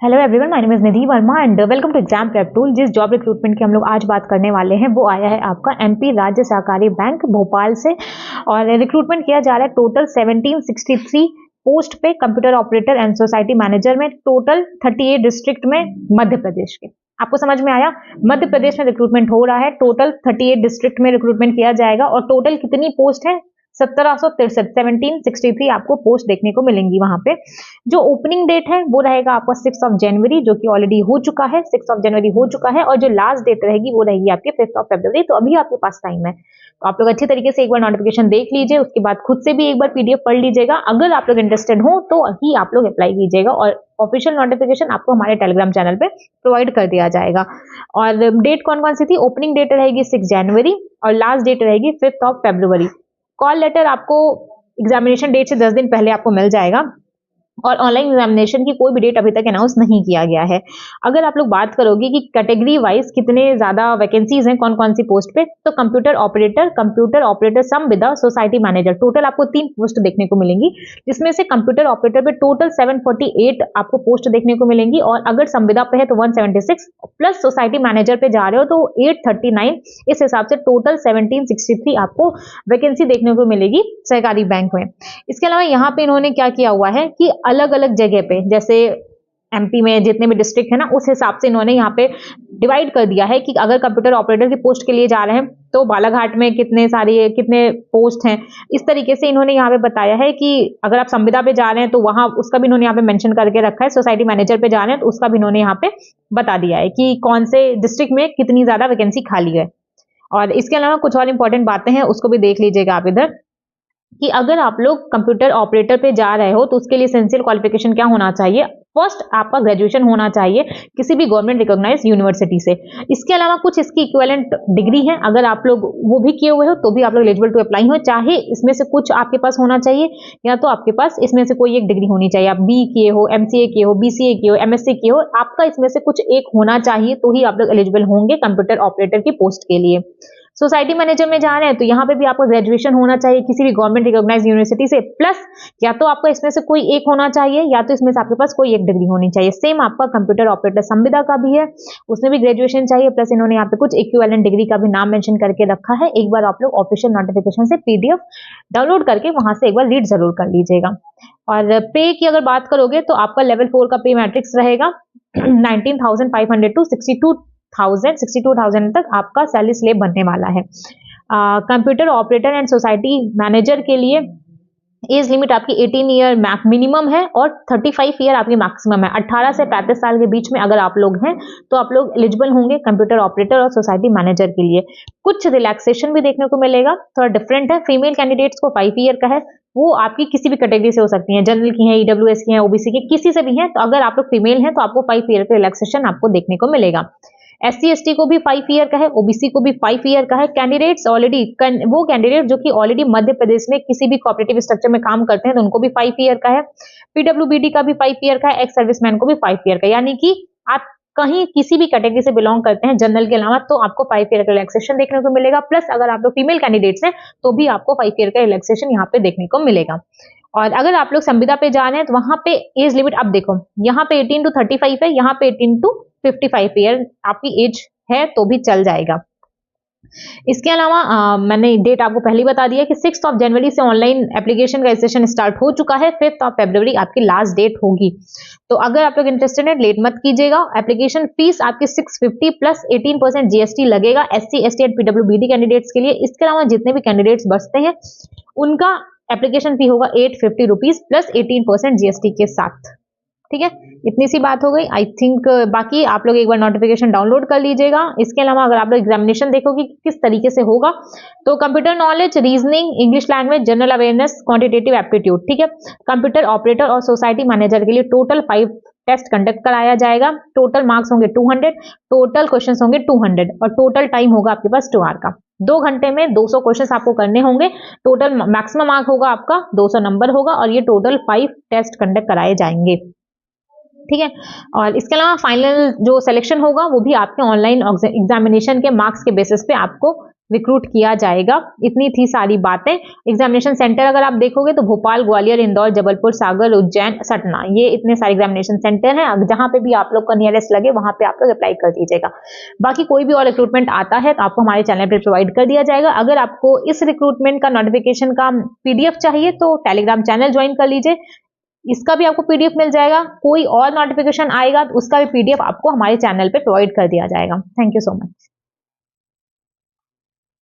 Hello everyone, my name is Nidhi Verma and welcome to exam prep tool. जिस job recruitment की हम लोग आज बात करने वाले हैं वो आया है आपका एमपी राज्य सहकारी बैंक भोपाल से। और रिक्रूटमेंट किया जा रहा है टोटल 1763 पोस्ट पे computer operator and society manager में, टोटल 38 डिस्ट्रिक्ट में मध्य प्रदेश के। आपको समझ में आया? मध्य प्रदेश में रिक्रूटमेंट हो रहा है, टोटल 38 डिस्ट्रिक्ट में रिक्रूटमेंट किया जाएगा। और टोटल कितनी पोस्ट है? 1763 आपको पोस्ट देखने को मिलेंगी वहां पे। जो ओपनिंग डेट है वो रहेगा आपका 6 जनवरी, जो कि ऑलरेडी हो चुका है, 6 जनवरी हो चुका है। और जो लास्ट डेट रहेगी वो रहेगी आपके 5 फरवरी। तो अभी आपके पास टाइम है, तो आप लोग अच्छी तरीके से एक बार नोटिफिकेशन देख लीजिए, उसके बाद खुद से भी एक बार पीडीएफ पढ़ लीजिएगा। अगर आप लोग इंटरेस्टेड हो तो ही आप लोग अप्लाई कीजिएगा, और ऑफिशियल नोटिफिकेशन आपको हमारे टेलीग्राम चैनल पे प्रोवाइड कर दिया जाएगा। और डेट कौन कौन सी थी? ओपनिंग डेट रहेगी 6 जनवरी और लास्ट डेट रहेगी 5 फरवरी। कॉल लेटर आपको एग्जामिनेशन डेट से 10 दिन पहले आपको मिल जाएगा, और ऑनलाइन एग्जामिनेशन की कोई भी डेट अभी तक अनाउंस नहीं किया गया है। अगर आप लोग बात करोगे कि कैटेगरी वाइज कितने ज्यादा वैकेंसीज हैं कौन कौन सी पोस्ट पे, तो कंप्यूटर ऑपरेटर संविदा, सोसाइटी मैनेजर, टोटल आपको 3 पोस्ट देखने को मिलेंगी। जिसमें से कंप्यूटर ऑपरेटर पे टोटल 748 आपको पोस्ट देखने को मिलेंगी, और अगर संविदा पे है तो 176, प्लस सोसाइटी मैनेजर पे जा रहे हो तो 839। इस हिसाब से टोटल 1763 आपको वैकेंसी देखने को मिलेगी सहकारी बैंक में। इसके अलावा यहाँ पे इन्होंने क्या किया हुआ है कि अलग अलग जगह पे, जैसे एमपी में जितने भी डिस्ट्रिक्ट है ना, उस हिसाब से इन्होंने यहाँ पे डिवाइड कर दिया है कि अगर कंप्यूटर ऑपरेटर की पोस्ट के लिए जा रहे हैं तो बालाघाट में कितने पोस्ट हैं। इस तरीके से इन्होंने यहाँ पे बताया है कि अगर आप संविदा पे जा रहे हैं तो वहां उसका भी इन्होंने यहाँ पे मेंशन करके रखा है। सोसाइटी मैनेजर पे जा रहे हैं तो उसका भी इन्होंने यहाँ पे बता दिया है कि कौन से डिस्ट्रिक्ट में कितनी ज्यादा वैकेंसी खाली है। और इसके अलावा कुछ और इंपॉर्टेंट बातें हैं, उसको भी देख लीजिएगा आप इधर, कि अगर आप लोग कंप्यूटर ऑपरेटर पे जा रहे हो तो उसके लिए एसेंशियल क्वालिफिकेशन क्या होना चाहिए? फर्स्ट आपका ग्रेजुएशन होना चाहिए किसी भी गवर्नमेंट रिकॉग्नाइज यूनिवर्सिटी से। इसके अलावा कुछ इसकी इक्विवेलेंट डिग्री है, अगर आप लोग वो भी किए हुए हो तो भी आप लोग एलिजिबल टू अप्लाई हो। चाहे इसमें से कुछ आपके पास होना चाहिए, या तो आपके पास इसमें से कोई एक डिग्री होनी चाहिए। आप बी किए हो, एमसीए किए हो, बीसीए किए हो, एमएससी किए हो, आपका इसमें से कुछ एक होना चाहिए, तो ही आप लोग एलिजिबल होंगे कंप्यूटर ऑपरेटर की पोस्ट के लिए। सोसाइटी मैनेजर में जा रहे हैं तो यहाँ पे भी आपको ग्रेजुएशन होना चाहिए किसी भी गवर्नमेंट रिकॉग्नाइज यूनिवर्सिटी से, प्लस या तो आपका इसमें से कोई एक होना चाहिए, या तो इसमें से आपके पास कोई एक डिग्री होनी चाहिए। सेम आपका कंप्यूटर ऑपरेटर संविदा का भी है, उसमें भी ग्रेजुएशन चाहिए, प्लस इन्होंने यहाँ पे कुछ इक्विवेलेंट डिग्री का भी नाम मेंशन करके रखा है। एक बार आप लोग ऑफिशियल नोटिफिकेशन से पीडीएफ डाउनलोड करके वहां से एक बार रीड जरूर कर लीजिएगा। और पे की अगर बात करोगे तो आपका लेवल 4 का पे मैट्रिक्स रहेगा 19,500 टू 62,000 तक आपका सैलरी स्लेब बनने वाला है। Computer operator and society manager के लिए एज लिमिट आपकी 18 ईयर मिनिमम है, और 35 ईयर आपकी मैक्सिमम है। 18 से 35 साल के बीच में अगर आप लोग हैं तो आप लोग एलिजिबल होंगे कंप्यूटर ऑपरेटर और सोसाइटी मैनेजर के लिए। कुछ रिलैक्सेशन भी देखने को मिलेगा, थोड़ा डिफरेंट है। फीमेल कैंडिडेट्स को 5 ईयर का है, वो आपकी किसी भी कैटेगरी से हो सकती है, जनरल की है, ईडब्ल्यूएस की है, ओबीसी की, किसी से भी है। तो अगर आप लोग फीमेल हैं तो आपको 5 ईयर का रिलैक्सेशन आपको देखने को मिलेगा। एससी एसटी को भी 5 ईयर का है, ओबीसी को भी 5 ईयर का है। कैंडिडेट्स ऑलरेडी वो कैंडिडेट जो कि ऑलरेडी मध्य प्रदेश में किसी भी कोऑपरेटिव स्ट्रक्चर में काम करते हैं तो उनको भी 5 ईयर का है। पीडब्ल्यूबीडी का भी 5 ईयर का है, एक्स सर्विसमैन को भी 5 ईयर का। यानी कि आप कहीं किसी भी कैटेगरी से बिलोंग करते हैं जनरल के अलावा, तो आपको 5 ईयर का रिलैक्सेशन देखने को मिलेगा। प्लस अगर आप लोग फीमेल कैंडिडेट्स हैं तो भी आपको 5 ईयर का रिलैक्सेशन यहाँ पे देखने को मिलेगा। और अगर आप लोग संविदा पे जा रहे हैं तो वहां पे एज लिमिट आप देखो, यहाँ पे 18 टू 35 है, यहाँ पे 18 टू 55 ईयर आपकी एज है तो भी चल जाएगा। इसके अलावा मैंने डेट आपको पहले ही बता दिया कि 6 जनवरी से ऑनलाइन एप्लीकेशन का रजिस्ट्रेशन स्टार्ट हो चुका है। 5 फरवरी आपकी लास्ट डेट होगी। तो अगर आप लोग इंटरेस्टेड हैं, लेट मत कीजिएगा। एप्लीकेशन फीस आपकी 650 प्लस 18% जीएसटी लगेगा SC ST and PWBD candidates के लिए। इसके अलावा जितने भी कैंडिडेट्स बचते हैं उनका एप्लीकेशन फी होगा 850 रुपीज प्लस 18% जीएसटी के साथ। ठीक है, इतनी सी बात हो गई आई थिंक। बाकी आप लोग एक बार नोटिफिकेशन डाउनलोड कर लीजिएगा। इसके अलावा अगर आप लोग एग्जामिनेशन देखोगे कि किस तरीके से होगा, तो computer knowledge, reasoning, English language, general awareness, quantitative aptitude. ठीक है, कंप्यूटर ऑपरेटर और सोसाइटी मैनेजर के लिए टोटल 5 टेस्ट कंडक्ट कराया जाएगा। टोटल मार्क्स होंगे 200, टोटल क्वेश्चन होंगे 200, और टोटल टाइम होगा आपके पास 2 आवर का। 2 घंटे में 200 क्वेश्चन आपको करने होंगे। टोटल मैक्सिमम मार्क होगा आपका 200 नंबर होगा, और ये टोटल 5 टेस्ट कंडक्ट कराए जाएंगे। ठीक है, और इसके अलावा फाइनल जो सिलेक्शन होगा वो भी आपके ऑनलाइन एग्जामिनेशन के मार्क्स के बेसिस पे आपको रिक्रूट किया जाएगा। इतनी थी सारी बातें। एग्जामिनेशन सेंटर अगर आप देखोगे तो भोपाल, ग्वालियर, इंदौर, जबलपुर, सागर, उज्जैन, सतना, ये इतने सारे एग्जामिनेशन सेंटर हैं। जहां पे भी आप लोग का नियरेस्ट लगे वहां पे आप लोग अप्लाई कर दीजिएगा। बाकी कोई भी और रिक्रूटमेंट आता है तो आपको हमारे चैनल पर प्रोवाइड कर दिया जाएगा। अगर आपको इस रिक्रूटमेंट का नोटिफिकेशन का पीडीएफ चाहिए तो टेलीग्राम चैनल ज्वाइन कर लीजिए, इसका भी आपको पीडीएफ मिल जाएगा। कोई और नोटिफिकेशन आएगा तो उसका भी पीडीएफ आपको हमारे चैनल पे प्रोवाइड कर दिया जाएगा। Thank you so much.